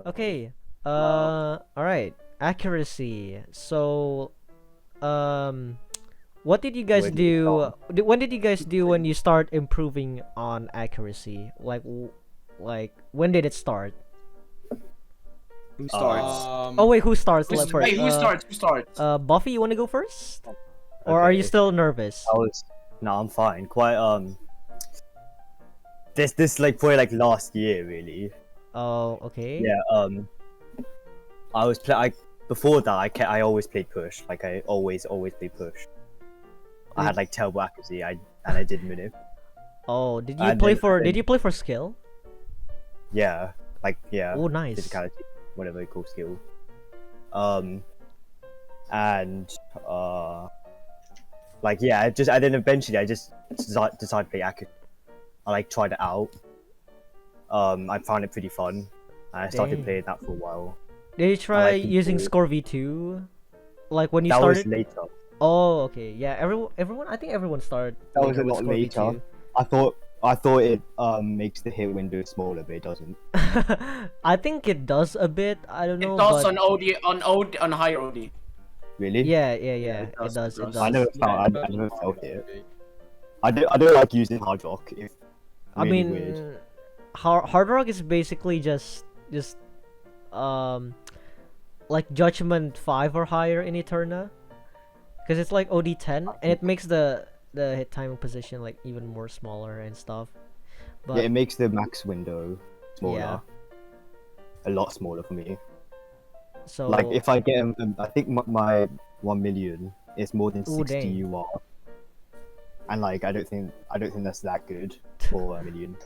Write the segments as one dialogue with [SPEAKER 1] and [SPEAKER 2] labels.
[SPEAKER 1] Okay. All right. Accuracy. So, um, what did you guys
[SPEAKER 2] Where do we
[SPEAKER 1] do?
[SPEAKER 2] start?
[SPEAKER 1] When did you guys do when you start improving on accuracy? Like when did it start?
[SPEAKER 3] Who starts?
[SPEAKER 1] Oh wait, who starts first?
[SPEAKER 3] Wait, who starts? Who starts?
[SPEAKER 1] Buffy, you want to go first, or are you
[SPEAKER 2] Okay.
[SPEAKER 1] still nervous?
[SPEAKER 2] I was no, I'm fine. Quite this like probably like last year really.
[SPEAKER 1] Oh, okay.
[SPEAKER 2] Yeah. I was play. I before that I always played push. Like I always played push. I had like terrible accuracy. And I didn't win it.
[SPEAKER 1] Oh, did you
[SPEAKER 2] And
[SPEAKER 1] play
[SPEAKER 2] then-
[SPEAKER 1] for?
[SPEAKER 2] then-
[SPEAKER 1] Did you play for skill?
[SPEAKER 2] Yeah. Like yeah.
[SPEAKER 1] Oh, nice.
[SPEAKER 2] Physicality, whatever you call skill. And like yeah, and then eventually I just decided to play accuracy. I like tried it out. I found it pretty fun. I started
[SPEAKER 1] Dang.
[SPEAKER 2] playing that for a while.
[SPEAKER 1] Did you try
[SPEAKER 2] like
[SPEAKER 1] using
[SPEAKER 2] people-
[SPEAKER 1] Score V2? Like when you
[SPEAKER 2] That
[SPEAKER 1] started?
[SPEAKER 2] was later.
[SPEAKER 1] Oh, okay. Yeah, everyone. I think everyone started.
[SPEAKER 2] That was a
[SPEAKER 1] with
[SPEAKER 2] lot
[SPEAKER 1] Score
[SPEAKER 2] later.
[SPEAKER 1] V2.
[SPEAKER 2] I thought it makes the hit window smaller, but it doesn't.
[SPEAKER 1] I think it does a bit. I don't know.
[SPEAKER 3] It does
[SPEAKER 1] but...
[SPEAKER 3] on higher OD.
[SPEAKER 2] Really?
[SPEAKER 1] Yeah.
[SPEAKER 3] it
[SPEAKER 1] It does. It does.
[SPEAKER 2] I never found. I never felt it. I don't like using hard rock. It's
[SPEAKER 1] I
[SPEAKER 2] really
[SPEAKER 1] mean,
[SPEAKER 2] weird.
[SPEAKER 1] hard rock is basically just like Judgment 5 or higher in Eterna, because it's like OD 10 and it makes the hit timing position like even more smaller and stuff. But
[SPEAKER 2] Yeah, it makes the max window smaller.
[SPEAKER 1] Yeah.
[SPEAKER 2] A lot smaller for me.
[SPEAKER 1] so
[SPEAKER 2] Like if I get, I think my 1 million is more than
[SPEAKER 1] Ooh,
[SPEAKER 2] 60
[SPEAKER 1] dang.
[SPEAKER 2] UR, and like I don't think that's that good for a million.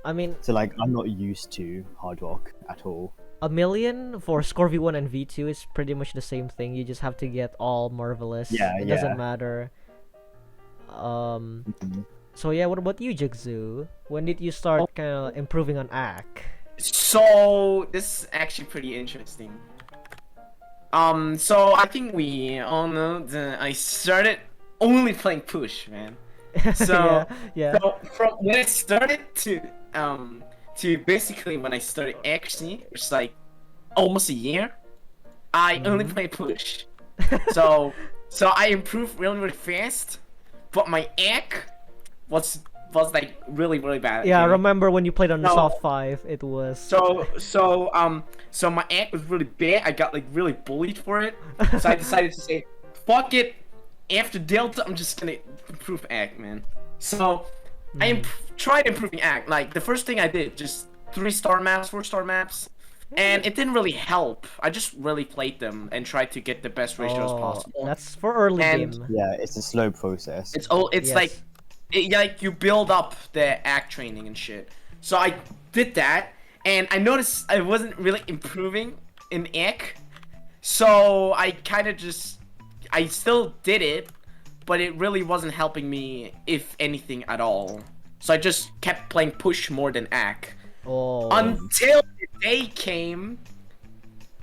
[SPEAKER 1] I mean,
[SPEAKER 2] So like I'm not used to hard rock at all.
[SPEAKER 1] a million for Score V1 and V2 is pretty much the same thing. You just have to get all marvelous.
[SPEAKER 2] Yeah,
[SPEAKER 1] It
[SPEAKER 2] yeah.
[SPEAKER 1] doesn't matter.
[SPEAKER 2] Mhm.
[SPEAKER 1] So yeah, what about you, Jigzu? When did you start kind of improving on AC?
[SPEAKER 3] So this is actually pretty interesting. So I think we all know that I started only playing push, man. So
[SPEAKER 1] yeah.
[SPEAKER 3] So from when I started to basically when I started actually, it's like almost a year. I only
[SPEAKER 1] Mhm.
[SPEAKER 3] play push. So I improved really fast, but my AC was like really bad.
[SPEAKER 1] Yeah, I
[SPEAKER 3] okay?
[SPEAKER 1] remember when you played on the
[SPEAKER 3] No.
[SPEAKER 1] soft 5, it was
[SPEAKER 3] So my AC was really bad. I got like really bullied for it. So I decided to say, fuck it. After Delta, I'm just gonna improve AC, man. So I tried improving AC. Like the first thing I did, just 3-star maps, 4-star maps, and it didn't really help. I just really played them and tried to get the best ratios possible.
[SPEAKER 1] That's for early
[SPEAKER 3] And-
[SPEAKER 1] game.
[SPEAKER 2] Yeah, it's a slow process.
[SPEAKER 3] It's
[SPEAKER 1] Yes.
[SPEAKER 3] like you build up the act training and shit. So I did that, and I noticed I wasn't really improving in act. So I kind of I still did it, but it really wasn't helping me, if anything at all. So I just kept playing push more than act.
[SPEAKER 1] Oh.
[SPEAKER 3] Until the day came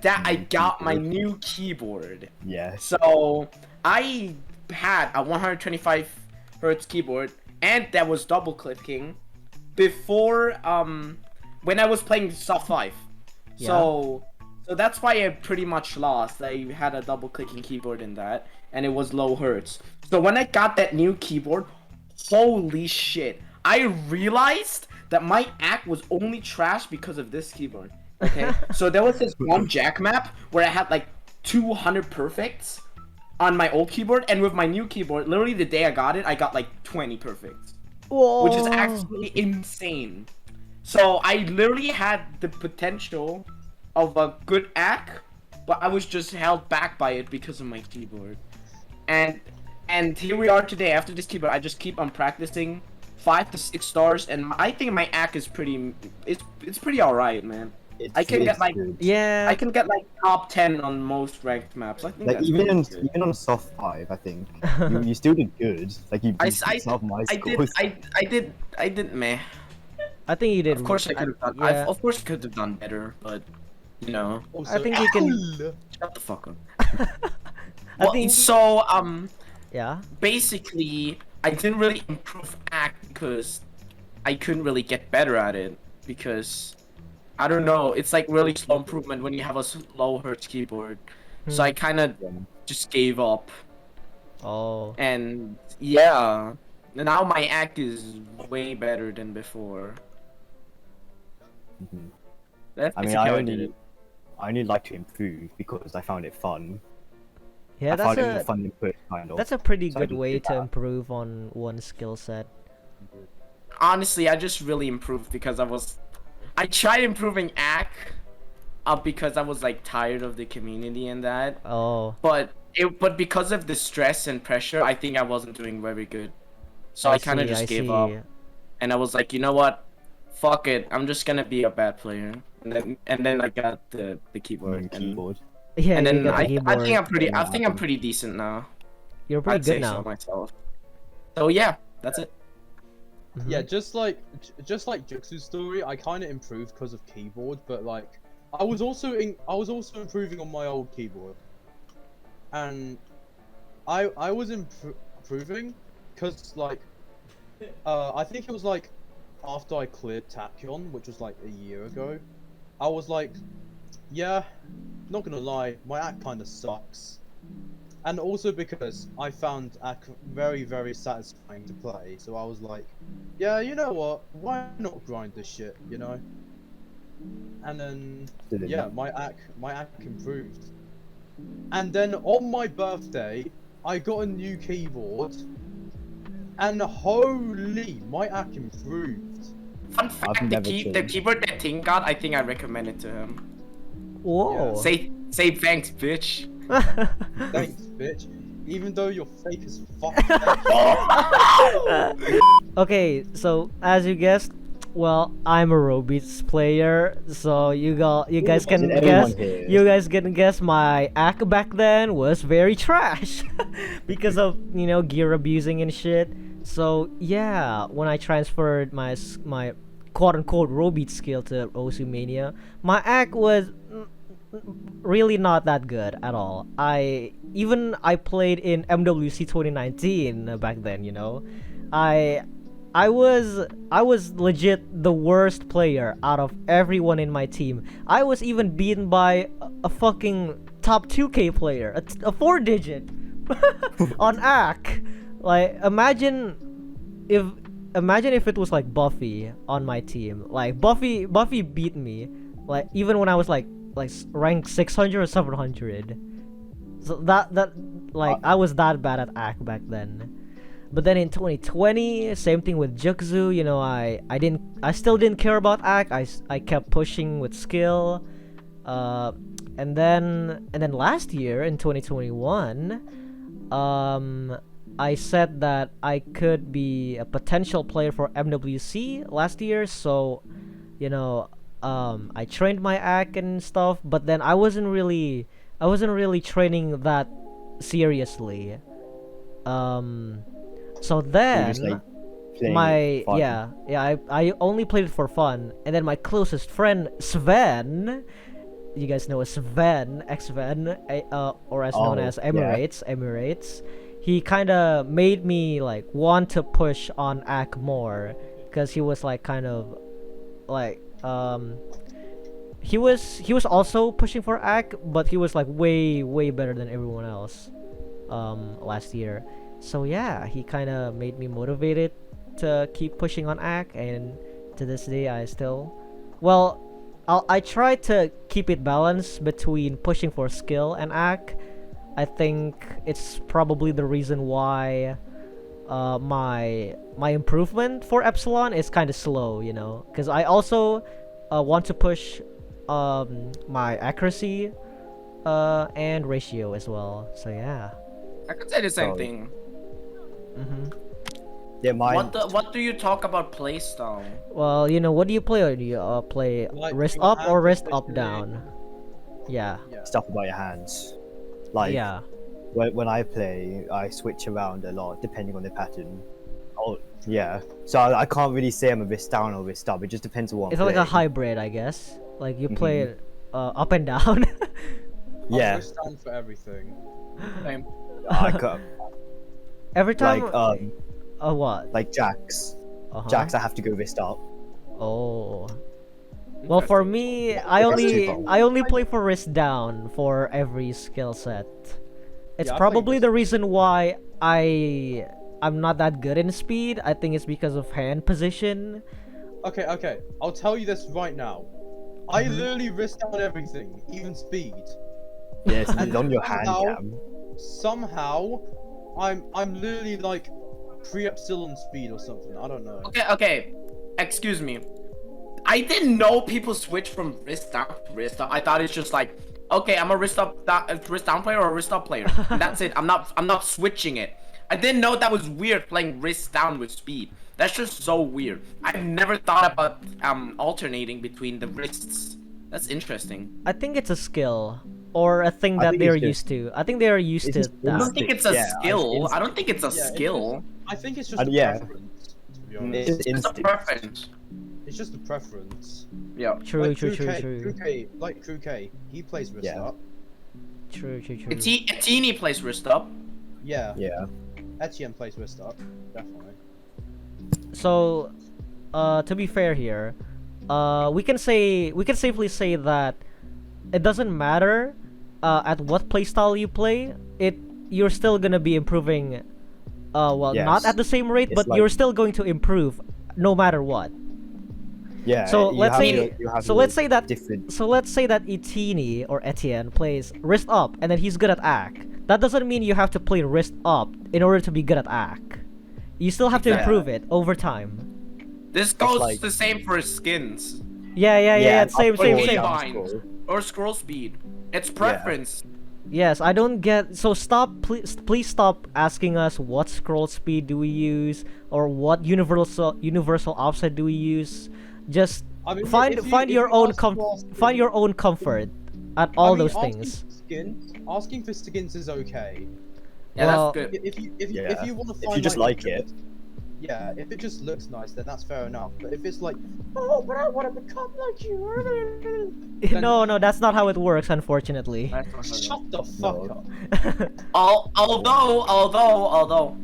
[SPEAKER 3] that I got my new keyboard.
[SPEAKER 2] Yes.
[SPEAKER 3] So I had a 125 hertz keyboard, and that was double clicking before when I was playing soft 5. So that's why I pretty much lost. I had a double clicking keyboard in that, and it was low hertz. So when I got that new keyboard, holy shit, I realized that my act was only trash because of this keyboard. Okay, so there was this one jack map where I had like 200 perfects on my old keyboard, and with my new keyboard, literally the day I got it, I got like 20 perfects, which is actually insane. So I literally had the potential of a good act, but I was just held back by it because of my keyboard. And here we are today. After this keyboard, I just keep on practicing 5 to 6 stars, and I think my act is it's pretty alright, man. I can get like
[SPEAKER 2] good.
[SPEAKER 1] Yeah.
[SPEAKER 3] I can get like top 10 on most ranked maps. I think
[SPEAKER 2] Like
[SPEAKER 3] that's
[SPEAKER 2] even
[SPEAKER 3] pretty good.
[SPEAKER 2] on soft 5, I think you still did good. Like you
[SPEAKER 3] I,
[SPEAKER 2] beat
[SPEAKER 3] I,
[SPEAKER 2] some of my
[SPEAKER 3] I did
[SPEAKER 2] scores.
[SPEAKER 3] I did meh.
[SPEAKER 1] I think you did.
[SPEAKER 3] Of course I could have done.
[SPEAKER 1] Yeah.
[SPEAKER 3] Of course I could have done better, but you know,
[SPEAKER 1] I think you can.
[SPEAKER 3] shut the fuck up.
[SPEAKER 1] I
[SPEAKER 3] Well,
[SPEAKER 1] think.
[SPEAKER 3] so
[SPEAKER 1] Yeah.
[SPEAKER 3] basically I didn't really improve act because I couldn't really get better at it because I don't know. It's like really slow improvement when you have a slow hertz keyboard. So I kind of just gave up.
[SPEAKER 1] Oh.
[SPEAKER 3] And yeah, now my act is way better than before.
[SPEAKER 2] Mhm.
[SPEAKER 3] That's
[SPEAKER 2] I mean,
[SPEAKER 3] basically how I did it.
[SPEAKER 2] I only like to improve because I found it fun.
[SPEAKER 1] Yeah,
[SPEAKER 2] I
[SPEAKER 1] that's
[SPEAKER 2] found it more
[SPEAKER 1] a
[SPEAKER 2] fun than push, kind of.
[SPEAKER 1] that's a pretty
[SPEAKER 2] So I
[SPEAKER 1] good
[SPEAKER 2] just
[SPEAKER 1] way
[SPEAKER 2] did
[SPEAKER 1] to
[SPEAKER 2] that.
[SPEAKER 1] improve on one skill set.
[SPEAKER 3] Honestly, I just really improved because I tried improving act up because I was like tired of the community and that.
[SPEAKER 1] Oh,
[SPEAKER 3] But because of the stress and pressure, I think I wasn't doing very good. So
[SPEAKER 1] I
[SPEAKER 3] I kind of
[SPEAKER 1] see, I
[SPEAKER 3] just gave up.
[SPEAKER 1] see.
[SPEAKER 3] And I was like, you know what? Fuck it. I'm just gonna be a bad player. And then I got the keyboard
[SPEAKER 2] New
[SPEAKER 3] and
[SPEAKER 2] keyboard.
[SPEAKER 1] Yeah,
[SPEAKER 3] and
[SPEAKER 1] you
[SPEAKER 3] then
[SPEAKER 1] got the
[SPEAKER 3] I think
[SPEAKER 1] keyboard.
[SPEAKER 3] I'm pretty decent now.
[SPEAKER 1] You're pretty
[SPEAKER 3] I'd
[SPEAKER 1] good
[SPEAKER 3] say so
[SPEAKER 1] now.
[SPEAKER 3] myself. So yeah, that's it.
[SPEAKER 4] Yeah,
[SPEAKER 1] Mhm.
[SPEAKER 4] just like Juksu's story, I kind of improved because of keyboard, but like I was also improving on my old keyboard, and I was improving because like I think it was like after I cleared Tachyon, which was like a year ago, I was like, yeah, not gonna lie, my act kind of sucks. And also because I found act very, very satisfying to play, so I was like, yeah, you know what? Why not grind this shit, you know? And then,
[SPEAKER 2] Didn't
[SPEAKER 4] yeah,
[SPEAKER 2] it?
[SPEAKER 4] my act improved. And then on my birthday, I got a new keyboard, and holy, my act improved.
[SPEAKER 3] Fun fact: the
[SPEAKER 2] never changed.
[SPEAKER 3] keyboard that Ting got, I think I recommended to him.
[SPEAKER 1] Whoa.
[SPEAKER 3] Say thanks, bitch.
[SPEAKER 4] Thanks, bitch. Even though you're fake as fuck.
[SPEAKER 1] Okay, so as you guessed, well, I'm a Robeats player, so you guys can
[SPEAKER 2] Isn't
[SPEAKER 1] guess.
[SPEAKER 2] everyone here?
[SPEAKER 1] You guys can guess my act back then was very trash because of gear abusing and shit. So yeah, when I transferred my quote unquote Robeat skill to Osu Mania, my act was really not that good at all. I played in MWC 2019 back then, I I was legit the worst player out of everyone in my team. I was even beaten by a fucking top 2K player, a 4 digit on AC. Like if imagine if it was like Buffy on my team. Like Buffy beat me like even when I was like rank 600 or 700. So that like I was that bad at AC back then. But then in 2020, same thing with Jukzu. I still didn't care about AC. I kept pushing with skill. And then last year in 2021, I said that I could be a potential player for MWC last year. So, I trained my AC and stuff, but then I wasn't really training that seriously. So
[SPEAKER 2] You
[SPEAKER 1] then
[SPEAKER 2] just like playing it fun.
[SPEAKER 1] I only played it for fun, and then my closest friend Sven, you guys know as Sven, X-Sven, or as known as Emirates, he kind of made me like want to push on AC more, because he was like kind of like he was also pushing for AC, but he was like way better than everyone else last year. So yeah, he kind of made me motivated to keep pushing on AC, and to this day I still, well, I try to keep it balanced between pushing for skill and AC. I think it's probably the reason why my improvement for Epsilon is kind of slow, because I also want to push my accuracy and ratio as well. So yeah.
[SPEAKER 3] I could say the same
[SPEAKER 2] Oh.
[SPEAKER 3] thing.
[SPEAKER 2] Yeah, mine.
[SPEAKER 3] What do you talk about playstyle?
[SPEAKER 1] Well, what do you play? Or do you play
[SPEAKER 4] Like
[SPEAKER 1] wrist
[SPEAKER 4] your
[SPEAKER 1] up or
[SPEAKER 4] hand
[SPEAKER 1] wrist up
[SPEAKER 4] positioning.
[SPEAKER 1] down? Yeah.
[SPEAKER 4] Yeah.
[SPEAKER 2] Stuff about your hands. Like
[SPEAKER 1] Yeah.
[SPEAKER 2] when I play, I switch around a lot depending on the pattern. Oh yeah. So I can't really say I'm a wrist down or wrist up. It just depends on what
[SPEAKER 1] It's
[SPEAKER 2] I'm
[SPEAKER 1] like a
[SPEAKER 2] playing.
[SPEAKER 1] hybrid, I guess. Like you play it up and down.
[SPEAKER 2] Yeah.
[SPEAKER 4] I stand for everything.
[SPEAKER 3] Same.
[SPEAKER 2] I cut
[SPEAKER 1] Every time.
[SPEAKER 2] like
[SPEAKER 1] What?
[SPEAKER 2] like jacks.
[SPEAKER 1] Uh-huh.
[SPEAKER 2] Jacks I have to go wrist up.
[SPEAKER 1] Oh. Well, for
[SPEAKER 3] Interesting.
[SPEAKER 1] me,
[SPEAKER 2] Interesting.
[SPEAKER 1] I only play for wrist down for every skill set. It's
[SPEAKER 4] Yeah, I play
[SPEAKER 1] probably
[SPEAKER 4] wrist
[SPEAKER 1] the reason why I'm not that good in speed. I think it's because of hand position.
[SPEAKER 4] Okay. I'll tell you this right now. I
[SPEAKER 1] Mhm.
[SPEAKER 4] literally wrist down everything, even speed.
[SPEAKER 2] Yes,
[SPEAKER 4] And
[SPEAKER 2] it's on your hand
[SPEAKER 4] somehow-
[SPEAKER 2] cam.
[SPEAKER 4] Somehow, I'm literally like pre-up still on speed or something. I don't know.
[SPEAKER 3] Okay. Excuse me. I didn't know people switch from wrist down to wrist up. I thought it's just like, okay, I'm a wrist down player or a wrist up player. And that's it. I'm not switching it. I didn't know that was weird playing wrist down with speed. That's just so weird. I've never thought about alternating between the wrists. That's interesting.
[SPEAKER 1] I think it's a skill or a thing
[SPEAKER 2] I
[SPEAKER 1] that
[SPEAKER 2] think
[SPEAKER 1] they're
[SPEAKER 2] it's
[SPEAKER 1] used to. I think they're used
[SPEAKER 2] it's
[SPEAKER 1] to
[SPEAKER 2] just
[SPEAKER 3] I
[SPEAKER 1] that.
[SPEAKER 3] don't think it's a
[SPEAKER 2] Yeah,
[SPEAKER 3] skill.
[SPEAKER 2] it's-
[SPEAKER 3] I don't think it's a
[SPEAKER 4] Yeah, it's
[SPEAKER 3] skill.
[SPEAKER 4] I think it's just a
[SPEAKER 2] yeah.
[SPEAKER 4] preference. To be
[SPEAKER 2] It's
[SPEAKER 4] honest,
[SPEAKER 2] just
[SPEAKER 3] It's a
[SPEAKER 2] instinct.
[SPEAKER 3] preference.
[SPEAKER 4] it's just a preference.
[SPEAKER 3] Yeah.
[SPEAKER 1] True,
[SPEAKER 4] Like
[SPEAKER 1] true,
[SPEAKER 4] Crew
[SPEAKER 1] true.
[SPEAKER 4] K, like Crew K, he plays wrist
[SPEAKER 2] Yeah.
[SPEAKER 4] up.
[SPEAKER 1] True.
[SPEAKER 3] Etini plays wrist up.
[SPEAKER 4] Yeah,
[SPEAKER 2] Yeah.
[SPEAKER 4] Etienne plays wrist up, definitely.
[SPEAKER 1] So, to be fair here, we can safely say that it doesn't matter at what playstyle you play. You're still gonna be improving. Well, not
[SPEAKER 2] Yes.
[SPEAKER 1] at the same rate,
[SPEAKER 2] It's
[SPEAKER 1] but
[SPEAKER 2] like-
[SPEAKER 1] you're still going to improve, no matter what.
[SPEAKER 2] Yeah.
[SPEAKER 1] So
[SPEAKER 2] you
[SPEAKER 1] let's
[SPEAKER 2] have
[SPEAKER 1] say-
[SPEAKER 2] your- you have
[SPEAKER 1] so
[SPEAKER 2] your
[SPEAKER 1] let's say that-
[SPEAKER 2] different.
[SPEAKER 1] So let's say that Etini or Etienne plays wrist up, and then he's good at ACK. That doesn't mean you have to play wrist up in order to be good at ACK. You still have to
[SPEAKER 3] Exactly.
[SPEAKER 1] improve it over time.
[SPEAKER 3] This goes
[SPEAKER 2] like-
[SPEAKER 3] the same for skins
[SPEAKER 1] Yeah.
[SPEAKER 2] and
[SPEAKER 1] Same,
[SPEAKER 2] up
[SPEAKER 1] same,
[SPEAKER 2] or
[SPEAKER 1] same.
[SPEAKER 2] down
[SPEAKER 3] Bind.
[SPEAKER 2] scroll.
[SPEAKER 3] or scroll speed. It's preference.
[SPEAKER 1] Yes, I don't get. So please stop asking us what scroll speed do we use or what universal offset do we use. Just
[SPEAKER 4] I mean,
[SPEAKER 1] find
[SPEAKER 4] if you-
[SPEAKER 1] find
[SPEAKER 4] if
[SPEAKER 1] your
[SPEAKER 4] you
[SPEAKER 1] own
[SPEAKER 4] ask for
[SPEAKER 1] find your own comfort at all
[SPEAKER 4] I mean,
[SPEAKER 1] those
[SPEAKER 4] asking
[SPEAKER 1] things.
[SPEAKER 4] for asking for skins is okay.
[SPEAKER 3] Yeah,
[SPEAKER 1] Well-
[SPEAKER 3] that's good.
[SPEAKER 4] If you
[SPEAKER 2] Yeah.
[SPEAKER 4] want to
[SPEAKER 2] If
[SPEAKER 4] find
[SPEAKER 2] you just like it.
[SPEAKER 4] yeah, if it just looks nice, then that's fair enough. But if it's like, oh, but I want to become like you, then
[SPEAKER 1] No, that's not how it works, unfortunately.
[SPEAKER 4] shut the fuck
[SPEAKER 2] No.
[SPEAKER 4] up.
[SPEAKER 3] Although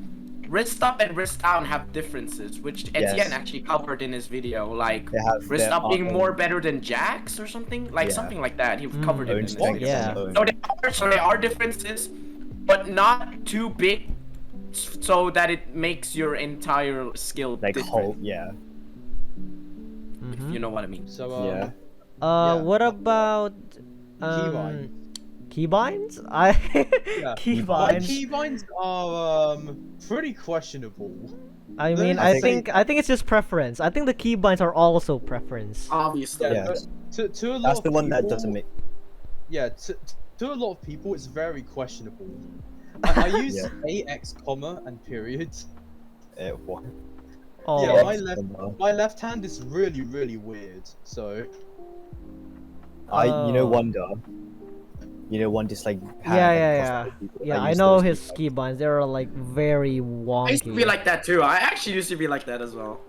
[SPEAKER 3] wrist up and wrist down have differences, which
[SPEAKER 2] Yes.
[SPEAKER 3] Etienne actually covered in his video, like
[SPEAKER 2] They have
[SPEAKER 3] wrist
[SPEAKER 2] their
[SPEAKER 3] up being
[SPEAKER 2] own-
[SPEAKER 3] more better than Jax or something, like
[SPEAKER 2] Yeah.
[SPEAKER 3] something like that. He covered it in
[SPEAKER 2] own
[SPEAKER 3] his
[SPEAKER 2] strengths
[SPEAKER 3] video.
[SPEAKER 1] Yeah.
[SPEAKER 2] and own-
[SPEAKER 3] So there are differences, but not too big, so that it makes your entire skill
[SPEAKER 2] like
[SPEAKER 3] different.
[SPEAKER 2] whole. Yeah.
[SPEAKER 1] Mhm.
[SPEAKER 3] You know what I mean?
[SPEAKER 4] So
[SPEAKER 2] Yeah.
[SPEAKER 4] Yeah.
[SPEAKER 1] What about
[SPEAKER 4] Keybind.
[SPEAKER 1] keybinds? I
[SPEAKER 4] Yeah.
[SPEAKER 1] keybinds.
[SPEAKER 4] Keybinds are pretty questionable.
[SPEAKER 1] I mean,
[SPEAKER 2] I
[SPEAKER 1] I think it's just preference. I think the keybinds are also preference.
[SPEAKER 3] Obviously.
[SPEAKER 4] Yeah,
[SPEAKER 2] Yes.
[SPEAKER 4] to a lot
[SPEAKER 2] That's
[SPEAKER 4] of
[SPEAKER 2] the one that
[SPEAKER 4] people-
[SPEAKER 2] doesn't make.
[SPEAKER 4] Yeah, to a lot of people, it's very questionable. I use
[SPEAKER 2] Yeah.
[SPEAKER 4] AX comma and period.
[SPEAKER 2] What?
[SPEAKER 1] Oh,
[SPEAKER 4] Yeah,
[SPEAKER 2] Yeah.
[SPEAKER 4] my left hand is really weird. So
[SPEAKER 2] You know
[SPEAKER 1] Oh.
[SPEAKER 2] Wonder. You know one just like.
[SPEAKER 1] Yeah. Yeah, I
[SPEAKER 2] use
[SPEAKER 1] know
[SPEAKER 2] those
[SPEAKER 1] his
[SPEAKER 2] keybinds.
[SPEAKER 1] keybinds. They're like very wonky.
[SPEAKER 3] I used to be like that too. I actually used to be like that as well.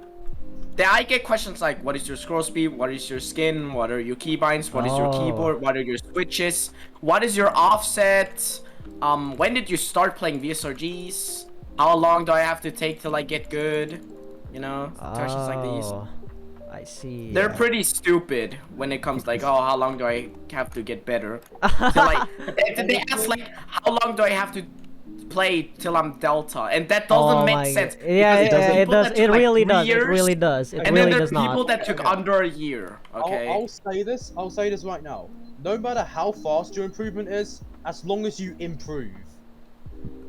[SPEAKER 3] I get questions like, what is your scroll speed? What is your skin? What are your keybinds? What is your
[SPEAKER 1] Oh.
[SPEAKER 3] keyboard? What are your switches? What is your offset? When did you start playing VSRGs? How long do I have to take till I get good? You know, questions like these.
[SPEAKER 1] Oh, I see.
[SPEAKER 3] They're pretty stupid when it comes like, oh, how long do I have to get better? So like, they ask like, how long do I have to play till I'm Delta? And that doesn't
[SPEAKER 1] Oh
[SPEAKER 3] make
[SPEAKER 1] my
[SPEAKER 3] sense.
[SPEAKER 1] g- Yeah,
[SPEAKER 3] because there's
[SPEAKER 1] it
[SPEAKER 3] people
[SPEAKER 1] does.
[SPEAKER 3] that
[SPEAKER 1] It
[SPEAKER 3] took, like,
[SPEAKER 1] really
[SPEAKER 3] 3
[SPEAKER 1] does. It
[SPEAKER 3] years,
[SPEAKER 1] really does. It
[SPEAKER 3] And then
[SPEAKER 1] really
[SPEAKER 3] there
[SPEAKER 1] does
[SPEAKER 3] are people
[SPEAKER 1] not.
[SPEAKER 3] that took under a year. Okay.
[SPEAKER 4] I'll say this. I'll say this right now. No matter how fast your improvement is, as long as you improve.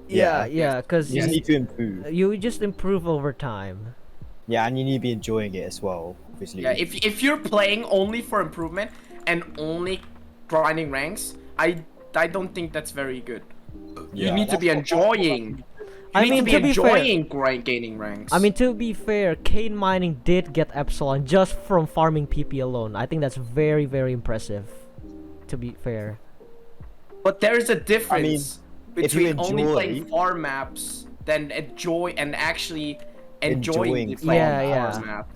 [SPEAKER 1] Yeah, because
[SPEAKER 2] You just need to improve.
[SPEAKER 1] you just improve over time.
[SPEAKER 2] Yeah, and you need to be enjoying it as well. Obviously.
[SPEAKER 3] Yeah, if you're playing only for improvement and only grinding ranks, I don't think that's very good. You
[SPEAKER 2] Yeah.
[SPEAKER 3] need to be
[SPEAKER 4] That's what-
[SPEAKER 3] enjoying. You
[SPEAKER 1] I
[SPEAKER 3] need
[SPEAKER 1] mean,
[SPEAKER 3] to be
[SPEAKER 1] to be fair-
[SPEAKER 3] enjoying gaining ranks.
[SPEAKER 1] I mean, to be fair, Kane Mining did get Epsilon just from farming PP alone. I think that's very, very impressive. To be fair.
[SPEAKER 3] but there's a difference
[SPEAKER 2] if you
[SPEAKER 3] between only playing
[SPEAKER 2] enjoy-
[SPEAKER 3] farm maps than enjoying
[SPEAKER 2] Enjoying
[SPEAKER 3] the
[SPEAKER 2] the
[SPEAKER 3] farm
[SPEAKER 1] Yeah.
[SPEAKER 3] farm map.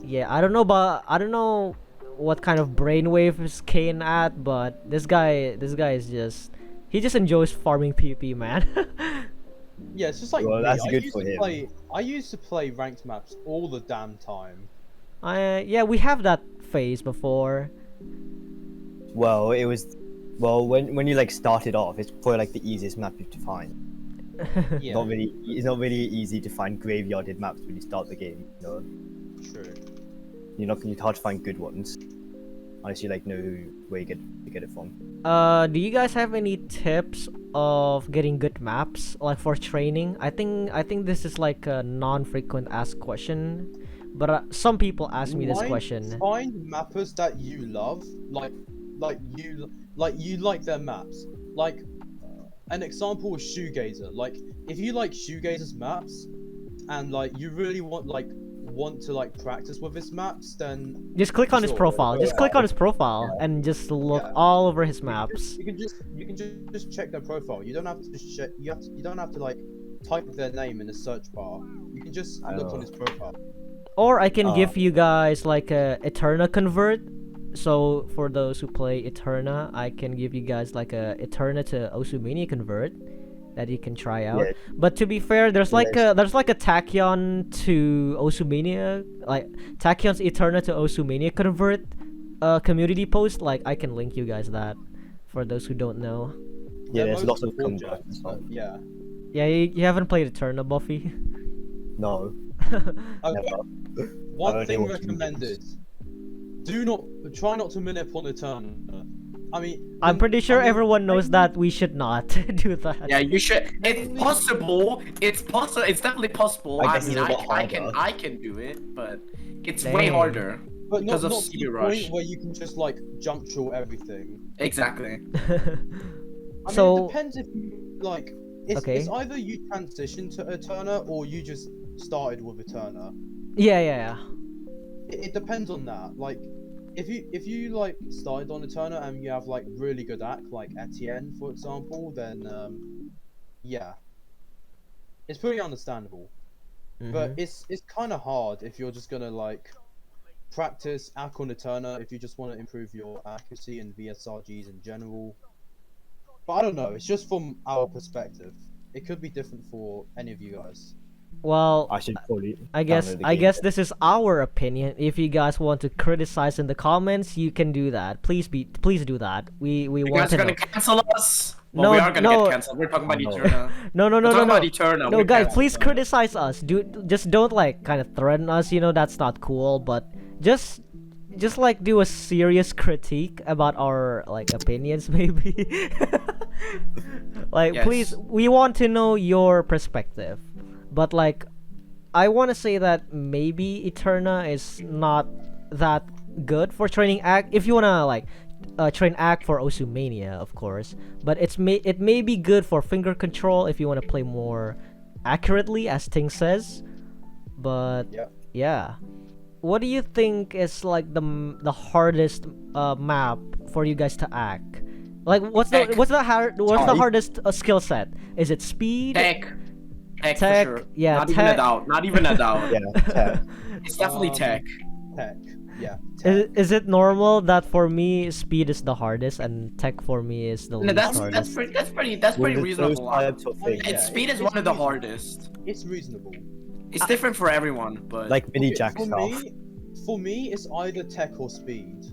[SPEAKER 1] Yeah, I don't know what kind of brainwave is Kane at, but this guy is just he just enjoys farming PP, man.
[SPEAKER 4] Yeah, it's just like
[SPEAKER 2] Well,
[SPEAKER 4] me.
[SPEAKER 2] that's
[SPEAKER 4] I
[SPEAKER 2] good
[SPEAKER 4] used
[SPEAKER 2] for
[SPEAKER 4] to
[SPEAKER 2] him.
[SPEAKER 4] play. I used to play ranked maps all the damn time.
[SPEAKER 1] Yeah, we have that phase before?
[SPEAKER 2] Well, it was. Well, when you like started off, it's probably like the easiest map to find.
[SPEAKER 4] Yeah,
[SPEAKER 2] It's not really easy to find graveyarded maps when you start the game. You know,
[SPEAKER 4] true.
[SPEAKER 2] it's hard to find good ones unless you like know where you get it from.
[SPEAKER 1] Do you guys have any tips of getting good maps, like for training? I think this is like a non-frequent asked question, but some people ask me this question.
[SPEAKER 4] Find mappers that you love, like you like their maps. Like an example is Shoegazer. Like if you like Shoegazer's maps, and like you really want to like practice with his maps, then
[SPEAKER 1] Just click on his
[SPEAKER 4] Sure,
[SPEAKER 1] profile. Just
[SPEAKER 2] yeah.
[SPEAKER 1] click on his profile and just look
[SPEAKER 4] Yeah.
[SPEAKER 1] all over his maps.
[SPEAKER 4] you can just check their profile. You don't have to just check. You don't have to like type their name in the search bar. You can just look on his profile.
[SPEAKER 1] Or I can give you guys like a Etterna convert. So for those who play Etterna, I can give you guys like a Etterna to Osumania convert that you can try out.
[SPEAKER 2] Yeah.
[SPEAKER 1] But to be fair, there's like a Tachyon to Osumania, like Tachyon's Etterna to Osumania convert community post. Like I can link you guys that for those who don't know.
[SPEAKER 2] Yeah,
[SPEAKER 4] They're
[SPEAKER 2] there's lots of
[SPEAKER 4] mostly
[SPEAKER 2] converts.
[SPEAKER 4] projects, but yeah.
[SPEAKER 1] Yeah, you haven't played Etterna, Buffy?
[SPEAKER 2] No.
[SPEAKER 4] Okay. One
[SPEAKER 2] only
[SPEAKER 4] thing
[SPEAKER 2] watch
[SPEAKER 4] recommended: try not to minip on Eternal. I mean,
[SPEAKER 1] I'm pretty sure
[SPEAKER 4] I mean,
[SPEAKER 1] everyone knows that we should not do that.
[SPEAKER 3] Yeah, you should. It's possible. It's possible. It's definitely possible.
[SPEAKER 2] I
[SPEAKER 3] I
[SPEAKER 2] guess
[SPEAKER 3] mean,
[SPEAKER 2] it's a lot harder.
[SPEAKER 3] I can do it, but it's way
[SPEAKER 1] Dang.
[SPEAKER 3] harder
[SPEAKER 4] but not
[SPEAKER 3] because of
[SPEAKER 4] to the
[SPEAKER 3] CB rush.
[SPEAKER 4] point where you can just like jump through everything.
[SPEAKER 3] Exactly.
[SPEAKER 4] I mean,
[SPEAKER 1] So-
[SPEAKER 4] it depends if you like. It's either you transition to Eterna or you just started with Eterna.
[SPEAKER 1] yeah.
[SPEAKER 4] It depends on that. Like, if you like started on Eterna and you have like really good act, like Etienne, for example, then yeah, it's pretty understandable. But
[SPEAKER 1] Mhm.
[SPEAKER 4] it's kind of hard if you're just gonna like practice act on Eterna if you just want to improve your accuracy and VSRGs in general. But I don't know. It's just from our perspective. It could be different for any of you guys.
[SPEAKER 1] Well,
[SPEAKER 2] I should probably.
[SPEAKER 1] I guess
[SPEAKER 2] download the
[SPEAKER 1] I
[SPEAKER 2] game.
[SPEAKER 1] guess this is our opinion. If you guys want to criticize in the comments, you can do that. Please do that. We
[SPEAKER 3] You
[SPEAKER 1] want
[SPEAKER 3] guys
[SPEAKER 1] to
[SPEAKER 3] are gonna
[SPEAKER 1] know.
[SPEAKER 3] cancel us. Well,
[SPEAKER 1] No,
[SPEAKER 3] we are gonna
[SPEAKER 1] no.
[SPEAKER 3] get canceled. We're talking about
[SPEAKER 2] No.
[SPEAKER 3] Eternal.
[SPEAKER 1] No,
[SPEAKER 3] We're talking about Eternal.
[SPEAKER 1] No,
[SPEAKER 3] We're
[SPEAKER 1] guys,
[SPEAKER 3] canceled.
[SPEAKER 1] please criticize us. Just don't like kind of threaten us. You know that's not cool. But just like do a serious critique about our like opinions, maybe. Like,
[SPEAKER 3] Yes.
[SPEAKER 1] please, we want to know your perspective. But like, I want to say that maybe Eterna is not that good for training act. If you wanna like train act for Osumania, of course, but it may be good for finger control if you want to play more accurately, as Ting says. But yeah, what do you think is like the hardest map for you guys to act? Like, what's the
[SPEAKER 2] Type.
[SPEAKER 1] hardest skill set? Is it speed?
[SPEAKER 3] Tech
[SPEAKER 1] Tech,
[SPEAKER 3] for sure.
[SPEAKER 1] yeah,
[SPEAKER 3] Not even a
[SPEAKER 1] tech.
[SPEAKER 3] doubt. Not even a doubt.
[SPEAKER 2] Yeah. Tech.
[SPEAKER 3] It's definitely tech.
[SPEAKER 4] Tech. Yeah. Tech.
[SPEAKER 1] Is it normal that for me speed is the hardest and tech for me is the
[SPEAKER 3] No,
[SPEAKER 1] least
[SPEAKER 3] that's
[SPEAKER 1] hardest?
[SPEAKER 3] pretty
[SPEAKER 2] Well, those
[SPEAKER 3] reasonable.
[SPEAKER 2] types of things.
[SPEAKER 4] Yeah,
[SPEAKER 3] Speed is
[SPEAKER 4] it's
[SPEAKER 3] one of the
[SPEAKER 4] reasonable.
[SPEAKER 3] hardest.
[SPEAKER 4] It's reasonable.
[SPEAKER 3] It's different for everyone, but
[SPEAKER 2] Like mini
[SPEAKER 4] Okay,
[SPEAKER 2] jack stuff.
[SPEAKER 4] For me, it's either tech or speed.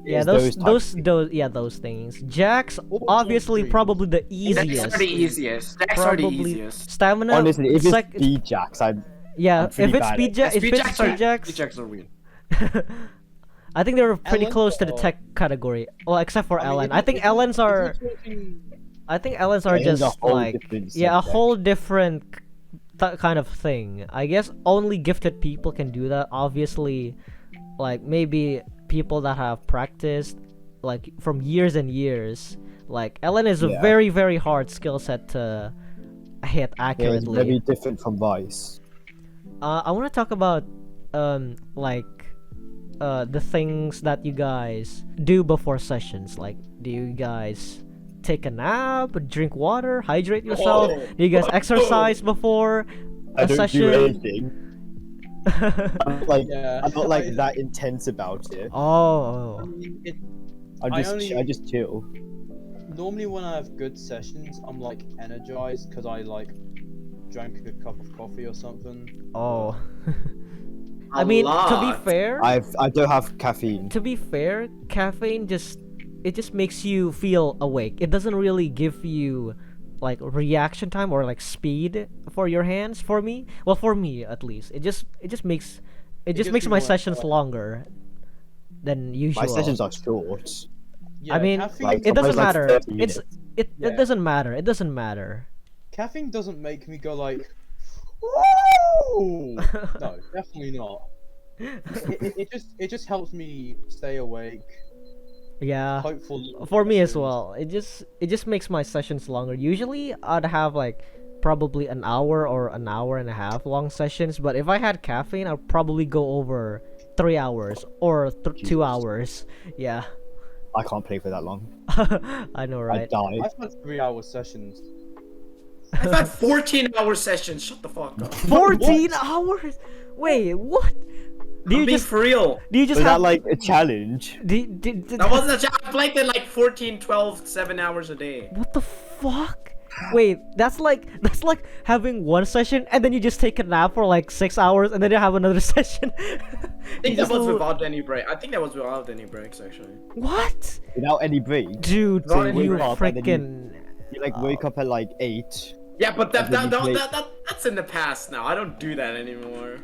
[SPEAKER 1] Yeah,
[SPEAKER 2] It's
[SPEAKER 1] those things. Jacks
[SPEAKER 4] All
[SPEAKER 1] obviously
[SPEAKER 4] three.
[SPEAKER 1] probably the
[SPEAKER 3] Jacks
[SPEAKER 1] easiest.
[SPEAKER 3] are the easiest. Jacks are the
[SPEAKER 1] Probably
[SPEAKER 3] easiest.
[SPEAKER 1] stamina.
[SPEAKER 2] Honestly, if it's
[SPEAKER 1] sec-
[SPEAKER 2] speed jacks,
[SPEAKER 1] yeah,
[SPEAKER 2] I'm pretty
[SPEAKER 1] if it's
[SPEAKER 2] bad
[SPEAKER 1] speed
[SPEAKER 2] at
[SPEAKER 1] jack, if
[SPEAKER 3] Speed
[SPEAKER 1] it's
[SPEAKER 3] jacks
[SPEAKER 1] speed
[SPEAKER 3] are
[SPEAKER 1] jacks,
[SPEAKER 3] speed jacks are weird.
[SPEAKER 1] I think they're pretty
[SPEAKER 4] Ellen
[SPEAKER 1] close to the
[SPEAKER 4] or-
[SPEAKER 1] tech category. Well, except for
[SPEAKER 4] I mean,
[SPEAKER 1] Ellen.
[SPEAKER 4] if
[SPEAKER 1] I
[SPEAKER 4] you-
[SPEAKER 1] think
[SPEAKER 4] if you-
[SPEAKER 1] Ellens
[SPEAKER 4] if you're
[SPEAKER 1] are.
[SPEAKER 4] talking-
[SPEAKER 1] I think Ellens are
[SPEAKER 2] Ellen's a
[SPEAKER 1] just
[SPEAKER 2] whole
[SPEAKER 1] like
[SPEAKER 2] different
[SPEAKER 1] a
[SPEAKER 2] subject.
[SPEAKER 1] whole different kind of thing. I guess only gifted people can do that. Obviously, like maybe people that have practiced like from years and years. Like Ellen is a
[SPEAKER 2] Yeah.
[SPEAKER 1] very very hard skill set to hit
[SPEAKER 2] Yeah, it's
[SPEAKER 1] accurately.
[SPEAKER 2] very different from Vice.
[SPEAKER 1] I want to talk about like the things that you guys do before sessions. Like, do you guys take a nap, drink water, hydrate yourself? Do you guys exercise before
[SPEAKER 2] I
[SPEAKER 1] a
[SPEAKER 2] don't
[SPEAKER 1] session?
[SPEAKER 2] do anything. I'm like,
[SPEAKER 4] Yeah,
[SPEAKER 2] I'm not like
[SPEAKER 4] I-
[SPEAKER 2] that intense about it.
[SPEAKER 1] Oh,
[SPEAKER 4] I mean,
[SPEAKER 2] I just chill.
[SPEAKER 4] normally when I have good sessions, I'm like energized because I like drank a good cup of coffee or something.
[SPEAKER 1] oh. I mean, to be
[SPEAKER 3] lot.
[SPEAKER 1] fair,
[SPEAKER 2] I don't have caffeine.
[SPEAKER 1] to be fair, caffeine just makes you feel awake. It doesn't really give you like reaction time or like speed for your hands. For me, well, for me at least, it just makes
[SPEAKER 4] gives
[SPEAKER 1] makes
[SPEAKER 4] you
[SPEAKER 1] my
[SPEAKER 4] more
[SPEAKER 1] sessions
[SPEAKER 4] energy.
[SPEAKER 1] longer than usual.
[SPEAKER 2] My sessions are short.
[SPEAKER 4] Yeah,
[SPEAKER 1] I mean,
[SPEAKER 4] caffeine,
[SPEAKER 2] Like,
[SPEAKER 1] it doesn't
[SPEAKER 2] sometimes, like,
[SPEAKER 1] matter.
[SPEAKER 2] 30 minutes.
[SPEAKER 1] It
[SPEAKER 4] Yeah.
[SPEAKER 1] doesn't matter. It doesn't matter.
[SPEAKER 4] caffeine doesn't make me go like, woo! No, definitely not. It just helps me stay awake,
[SPEAKER 1] Yeah.
[SPEAKER 4] hopeful.
[SPEAKER 1] For me as well. It just makes my sessions longer. Usually I'd have like probably an hour or an hour and a half long sessions, but if I had caffeine, I'd probably go over 3 hours or 2
[SPEAKER 2] Jesus.
[SPEAKER 1] hours. Yeah.
[SPEAKER 2] I can't play for that long.
[SPEAKER 1] I know,
[SPEAKER 2] I
[SPEAKER 1] right?
[SPEAKER 2] die.
[SPEAKER 4] I've had 3-hour sessions.
[SPEAKER 3] I've had 14-hour sessions. Shut the fuck up.
[SPEAKER 1] 14 hours? Wait, what? Do
[SPEAKER 3] I'm
[SPEAKER 1] you
[SPEAKER 3] being
[SPEAKER 1] just
[SPEAKER 3] for real.
[SPEAKER 1] do you just
[SPEAKER 2] Was
[SPEAKER 1] have
[SPEAKER 2] that like a challenge?
[SPEAKER 3] That wasn't a job. I played it like 14, 12, 7 hours a day.
[SPEAKER 1] what the fuck? Wait, that's like having one session and then you just take a nap for like 6 hours and then you have another session.
[SPEAKER 3] I think that was without any break. I think that was without any breaks actually.
[SPEAKER 1] What?
[SPEAKER 2] Without any break?
[SPEAKER 1] Dude,
[SPEAKER 3] Not any
[SPEAKER 1] you
[SPEAKER 3] break.
[SPEAKER 2] Up and then
[SPEAKER 1] freaking
[SPEAKER 2] You like wake up at like 8.
[SPEAKER 3] Yeah, but
[SPEAKER 2] And then you play-
[SPEAKER 3] that's in the past now. I don't do that anymore.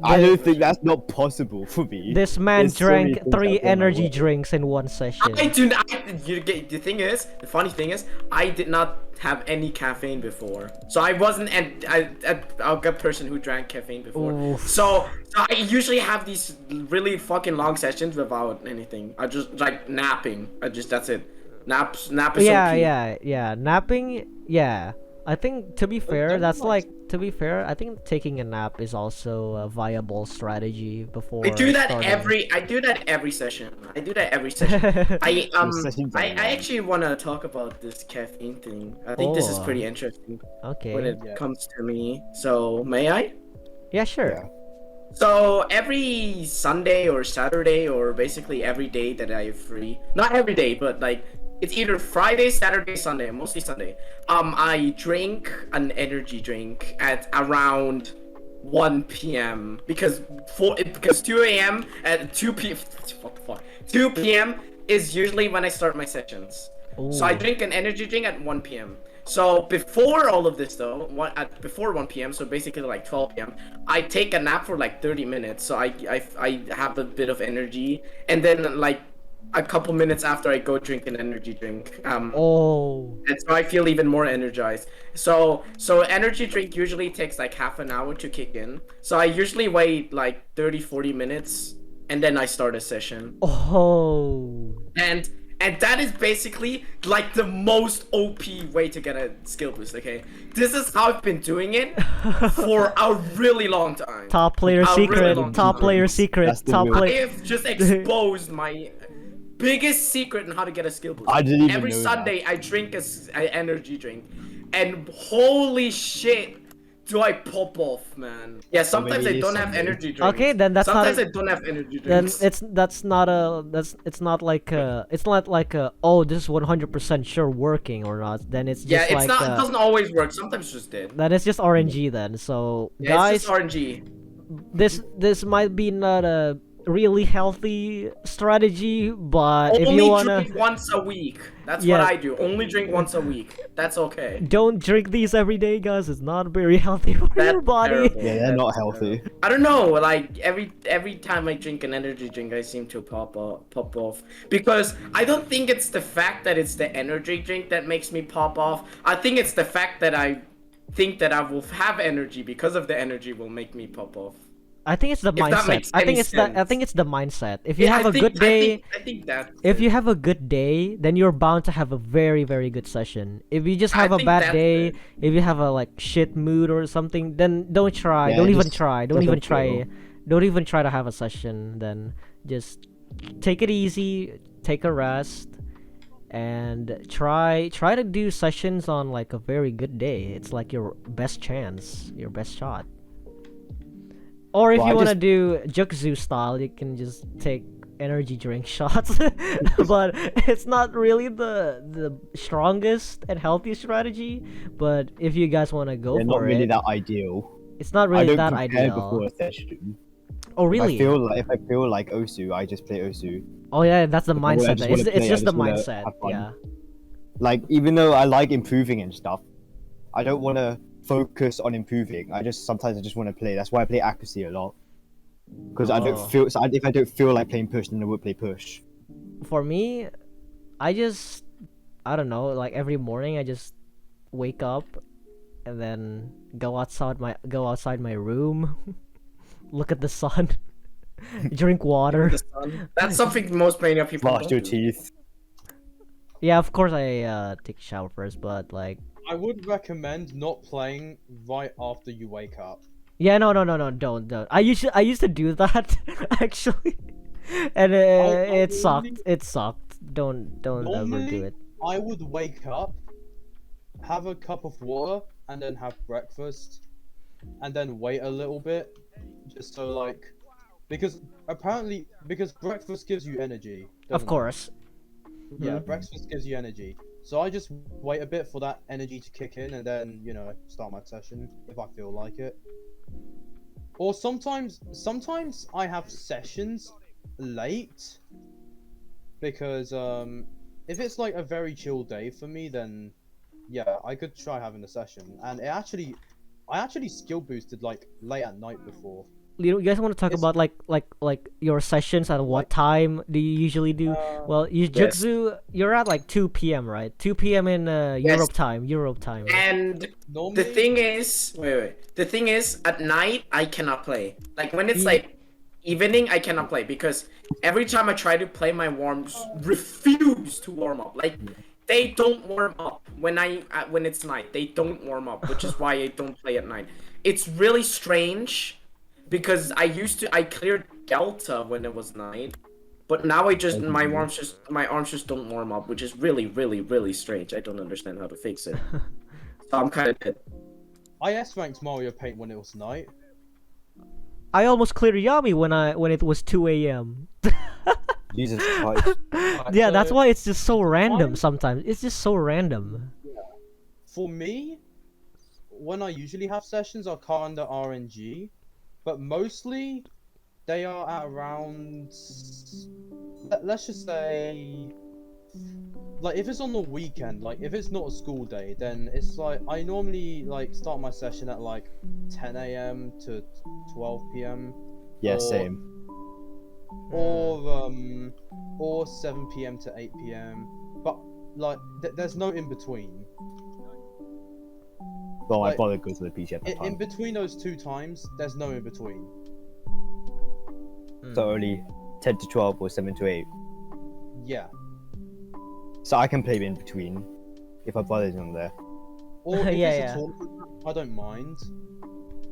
[SPEAKER 2] I don't think that's not possible for me.
[SPEAKER 1] This man
[SPEAKER 2] There's so many
[SPEAKER 1] drank
[SPEAKER 2] things
[SPEAKER 1] 3
[SPEAKER 2] that go my
[SPEAKER 1] energy
[SPEAKER 2] way.
[SPEAKER 1] drinks in one session.
[SPEAKER 3] I do not. The thing is, the funny thing is, I did not have any caffeine before, so I wasn't a good person who drank caffeine before.
[SPEAKER 1] Oof.
[SPEAKER 3] So I usually have these really fucking long sessions without anything. I just like napping. That's it. Nap is
[SPEAKER 1] Yeah,
[SPEAKER 3] OP.
[SPEAKER 1] yeah. Napping, yeah. I think to be fair, I think taking a nap is also a viable strategy before
[SPEAKER 3] I do that
[SPEAKER 1] starting.
[SPEAKER 3] every session. I do that every session.
[SPEAKER 2] sessions are
[SPEAKER 3] I
[SPEAKER 2] long.
[SPEAKER 3] actually want to talk about this caffeine thing. I think this is
[SPEAKER 1] Oh.
[SPEAKER 3] pretty interesting
[SPEAKER 1] Okay.
[SPEAKER 3] when it
[SPEAKER 4] Yeah.
[SPEAKER 3] comes to me. So may I?
[SPEAKER 1] Yeah, sure.
[SPEAKER 2] Yeah.
[SPEAKER 3] So every Sunday or Saturday or basically every day that I have free, not every day, but like it's either Friday, Saturday, Sunday, mostly Sunday. I drink an energy drink at around 1 p.m. because 2 a.m. at 2 p.m. What the fuck? 2 p.m. is usually when I start my sessions. So I
[SPEAKER 1] Ooh.
[SPEAKER 3] drink an energy drink at 1 p.m. So before all of this though, before 1 p.m. so basically like 12 p.m. I take a nap for like 30 minutes. So I have a bit of energy, and then like a couple minutes after I go drink an energy drink.
[SPEAKER 1] Oh.
[SPEAKER 3] And so I feel even more energized. So energy drink usually takes like half an hour to kick in. So I usually wait like 30-40 minutes and then I start a session.
[SPEAKER 1] Oh.
[SPEAKER 3] And that is basically like the most OP way to get a skill boost, okay? This is how I've been doing it for a really long time.
[SPEAKER 1] Top player
[SPEAKER 3] A really
[SPEAKER 1] secret.
[SPEAKER 3] long
[SPEAKER 1] Top
[SPEAKER 3] time.
[SPEAKER 1] player secret.
[SPEAKER 2] That's the
[SPEAKER 1] Top
[SPEAKER 2] real-
[SPEAKER 3] I
[SPEAKER 1] player.
[SPEAKER 3] have just exposed my biggest secret on how to get a skill boost.
[SPEAKER 2] I didn't even
[SPEAKER 3] Every
[SPEAKER 2] know that.
[SPEAKER 3] Sunday I drink an energy drink, and holy shit, do I pop off, man? Yeah, sometimes
[SPEAKER 2] maybe
[SPEAKER 3] I
[SPEAKER 2] it
[SPEAKER 3] don't
[SPEAKER 2] is
[SPEAKER 3] have
[SPEAKER 2] Sunday.
[SPEAKER 3] energy drinks.
[SPEAKER 1] Okay, then that's not
[SPEAKER 3] sometimes
[SPEAKER 1] a-
[SPEAKER 3] I don't have energy
[SPEAKER 1] Then
[SPEAKER 3] drinks.
[SPEAKER 1] it's not like oh, this is 100% sure working or not. Then it's just
[SPEAKER 3] yeah, it's
[SPEAKER 1] like
[SPEAKER 3] not. It doesn't always work. Sometimes it's just dead.
[SPEAKER 1] then it's just RNG then. So
[SPEAKER 3] Yeah,
[SPEAKER 1] guys,
[SPEAKER 3] it's just RNG.
[SPEAKER 1] this might be not a really healthy strategy, but if
[SPEAKER 3] Only
[SPEAKER 1] you wanna
[SPEAKER 3] drink once a week. That's
[SPEAKER 1] Yeah.
[SPEAKER 3] what I do. Only drink once a week. That's okay.
[SPEAKER 1] don't drink these every day, guys. It's not very healthy for
[SPEAKER 3] That's
[SPEAKER 1] your body.
[SPEAKER 3] terrible.
[SPEAKER 2] Yeah, they're
[SPEAKER 3] That's
[SPEAKER 2] not
[SPEAKER 3] terrible.
[SPEAKER 2] healthy.
[SPEAKER 3] I don't know. Like every time I drink an energy drink, I seem to pop off because I don't think it's the fact that it's the energy drink that makes me pop off. I think it's the fact that I think that I will have energy because of the energy will make me pop off.
[SPEAKER 1] I think it's the
[SPEAKER 3] that
[SPEAKER 1] mindset.
[SPEAKER 3] makes
[SPEAKER 1] I think
[SPEAKER 3] any
[SPEAKER 1] it's the I
[SPEAKER 3] sense.
[SPEAKER 1] think it's the mindset. If you
[SPEAKER 3] Yeah,
[SPEAKER 1] have a good day,
[SPEAKER 3] I think that.
[SPEAKER 1] if you have a good day, then you're bound to have a very, very good session. If you just
[SPEAKER 3] I
[SPEAKER 1] have a
[SPEAKER 3] think
[SPEAKER 1] bad
[SPEAKER 3] that's
[SPEAKER 1] day,
[SPEAKER 3] it.
[SPEAKER 1] if you have a like shit mood or something, then don't try.
[SPEAKER 2] Yeah,
[SPEAKER 1] don't even
[SPEAKER 2] just
[SPEAKER 1] try. Don't
[SPEAKER 2] doesn't
[SPEAKER 1] even try.
[SPEAKER 2] feel.
[SPEAKER 1] Don't even try to have a session. Then just take it easy, take a rest, and try to do sessions on like a very good day. It's like your best chance, your best shot. Or if
[SPEAKER 2] Well,
[SPEAKER 1] you
[SPEAKER 2] I
[SPEAKER 1] want to
[SPEAKER 2] just-
[SPEAKER 1] do Jukzu style, you can just take energy drink shots. But it's not really the strongest and healthiest strategy. But if you guys want to go
[SPEAKER 2] They're not
[SPEAKER 1] for
[SPEAKER 2] really
[SPEAKER 1] it,
[SPEAKER 2] that ideal.
[SPEAKER 1] it's not
[SPEAKER 2] I
[SPEAKER 1] really
[SPEAKER 2] don't
[SPEAKER 1] that
[SPEAKER 2] prepare
[SPEAKER 1] ideal.
[SPEAKER 2] before a session.
[SPEAKER 1] Oh really?
[SPEAKER 2] If I feel like Osu, I just play Osu.
[SPEAKER 1] Oh yeah, that's the
[SPEAKER 2] If I
[SPEAKER 1] mindset.
[SPEAKER 2] just
[SPEAKER 1] Then.
[SPEAKER 2] wanna
[SPEAKER 1] It's
[SPEAKER 2] play, I
[SPEAKER 1] just the
[SPEAKER 2] just wanna
[SPEAKER 1] mindset.
[SPEAKER 2] have fun.
[SPEAKER 1] Yeah.
[SPEAKER 2] Like even though I like improving and stuff, I don't want to focus on improving. Sometimes I just want to play. That's why I play accuracy a lot. Because I don't
[SPEAKER 1] Oh.
[SPEAKER 2] feel. So if I don't feel like playing push, then I would play push.
[SPEAKER 1] For me, I don't know, like every morning I just wake up and then go outside my room, look at the sun, drink water.
[SPEAKER 3] The sun. That's something most many people
[SPEAKER 2] Flush
[SPEAKER 3] don't
[SPEAKER 2] your
[SPEAKER 3] do.
[SPEAKER 2] teeth.
[SPEAKER 1] Yeah, of course I take a shower first, but like
[SPEAKER 4] I would recommend not playing right after you wake up.
[SPEAKER 1] yeah, no, don't. I used to do that actually, and it sucked. It sucked. Don't ever do
[SPEAKER 4] Normally,
[SPEAKER 1] it.
[SPEAKER 4] I would wake up, have a cup of water, and then have breakfast, and then wait a little bit, just so like, because breakfast gives you energy.
[SPEAKER 1] Of
[SPEAKER 4] doesn't it?
[SPEAKER 1] course.
[SPEAKER 4] Yeah, breakfast gives you energy. So I just wait a bit for that energy to kick in, and then start my session if I feel like it. Or sometimes I have sessions late because if it's like a very chill day for me, then yeah, I could try having a session. And I actually skill boosted like late at night before.
[SPEAKER 1] You guys want to talk
[SPEAKER 4] It's-
[SPEAKER 1] about like your sessions at what
[SPEAKER 4] Like-
[SPEAKER 1] time do you usually do? Well, Jujutsu, you're at like 2 p.m. right? 2 p.m. in Europe time.
[SPEAKER 3] And
[SPEAKER 4] Normally,
[SPEAKER 3] the thing is, wait. The thing is, at night I cannot play. Like when it's
[SPEAKER 1] Ye-
[SPEAKER 3] like evening, I cannot play because every time I try to play, my worms refuse to warm up. Like they don't warm up when it's night. They don't warm up, which is why I don't play at night. It's really strange because I cleared Delta when it was night, but now my arms just don't warm up, which is really really strange. I don't understand how to fix it. So I'm kind of dead.
[SPEAKER 4] I S-ranked Mario Paint when it was night.
[SPEAKER 1] I almost cleared Yami when it was 2 a.m.
[SPEAKER 2] Jesus Christ.
[SPEAKER 1] Yeah, that's
[SPEAKER 4] so
[SPEAKER 1] why it's just so random
[SPEAKER 4] I'm-
[SPEAKER 1] sometimes. It's just so random.
[SPEAKER 4] For me, when I usually have sessions, are kinda RNG, but mostly they are at around. Let's just say, like if it's on the weekend, like if it's not a school day, then it's like I normally like start my session at like 10 a.m. to 12 p.m.
[SPEAKER 2] Yeah,
[SPEAKER 4] Or-
[SPEAKER 2] same.
[SPEAKER 4] or 7 p.m. to 8 p.m. But like there's no in between.
[SPEAKER 2] Well, my
[SPEAKER 4] Like,
[SPEAKER 2] brother goes to the PC at that
[SPEAKER 4] In
[SPEAKER 2] time.
[SPEAKER 4] between those two times, there's no in between.
[SPEAKER 2] So only 10 to 12 or 7 to 8.
[SPEAKER 4] Yeah.
[SPEAKER 2] So I can play in between if my brother's on there.
[SPEAKER 4] Or if
[SPEAKER 1] Yeah,
[SPEAKER 4] it's
[SPEAKER 1] yeah.
[SPEAKER 4] a tournament, I don't mind.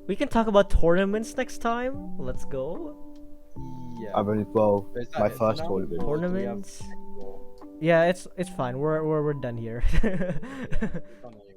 [SPEAKER 1] We can talk about tournaments next time. Let's go.
[SPEAKER 4] Yeah.
[SPEAKER 2] I've only, well,
[SPEAKER 4] Is that
[SPEAKER 2] my
[SPEAKER 4] it for
[SPEAKER 2] first
[SPEAKER 4] now?
[SPEAKER 2] tournament.
[SPEAKER 4] Or do we have
[SPEAKER 1] Tournaments.
[SPEAKER 4] any more?
[SPEAKER 1] Yeah, it's fine. We're done here.
[SPEAKER 4] Done it.